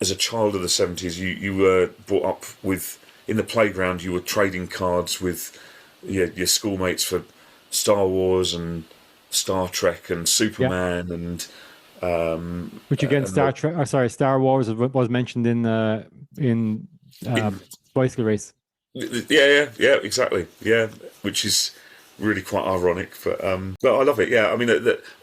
as a child of the 70s, you were brought up with, in the playground, you were trading cards with your schoolmates for Star Wars and Star Trek and Yeah. Superman Which again, Star Wars was mentioned in in Bicycle Race. yeah, exactly, yeah, which is really quite ironic, but I love it. Yeah, I mean,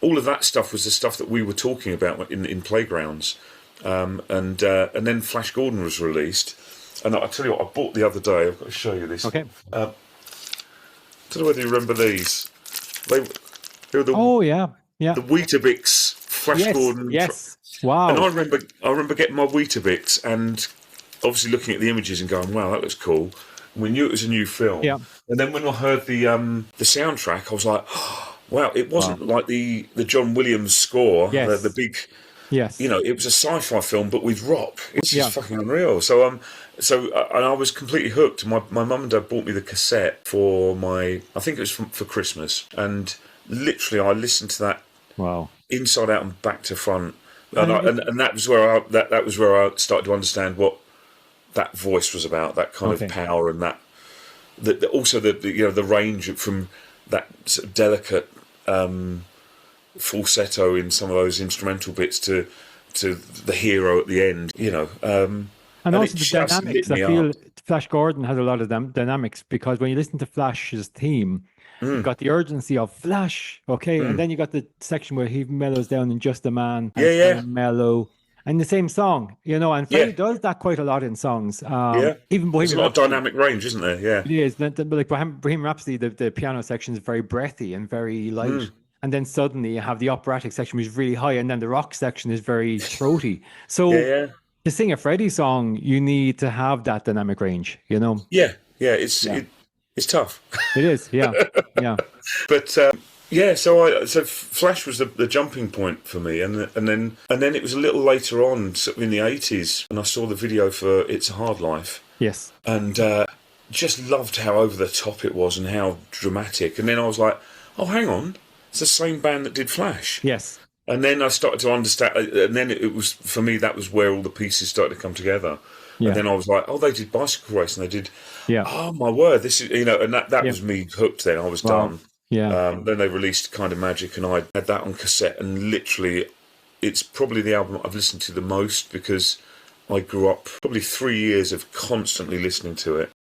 all of that stuff was the stuff that we were talking about in playgrounds, and then Flash Gordon was released, and I tell you what, I bought the other day. I've got to show you this. Okay. Don't know whether you remember these. They were Oh yeah, yeah. the Weetabix Flash Yes, Gordon. yes. And Wow. I remember getting my Weetabix and obviously looking at the images and going, "Wow, that looks cool." And we knew it was a new film. Yeah. And then when I heard the soundtrack, I was like, "Wow!" It wasn't like the John Williams score, Yes. the big. Yes. You know, it was a sci-fi film, but with rock. It's Yeah. just fucking unreal. So and I was completely hooked. My mum and dad bought me the cassette for I think it was for Christmas, and literally I listened to that Wow. inside out and back to front, and that was where that was where I started to understand what that voice was about, that kind of power, and also the range from that sort of delicate falsetto in some of those instrumental bits to the hero at the end, And also the dynamics. I feel Flash Gordon has a lot of dynamics, because when you listen to Flash's theme, you've got the urgency of Flash, and then you got the section where he mellows down in Just a Man, and it's kind of mellow, and the same song, and Freddie does that quite a lot in songs. Even Bohemian There's a lot Rhapsody, of dynamic range, isn't there? Yeah, it is. Like Bohemian Rhapsody, the piano section is very breathy and very light. And then suddenly you have the operatic section, which is really high, and then the rock section is very throaty. So to sing a Freddie song, you need to have that dynamic range, Yeah, it's tough. It is, yeah. But so Flash was the jumping point for me, and then it was a little later on, sort of in the 80s, and I saw the video for It's a Hard Life. Yes. And just loved how over the top it was and how dramatic. And then I was like, oh, hang on. It's the same band that did Flash. Yes. And then I started to understand, and then it was, for me, that was where all the pieces started to come together. Yeah. And then I was like, oh, they did Bicycle Race, and they did, oh, my word, this is, and that was me hooked then. I was done. Yeah. Then they released Kind of Magic, and I had that on cassette, and literally, it's probably the album I've listened to the most, because I grew up probably 3 years of constantly listening to it.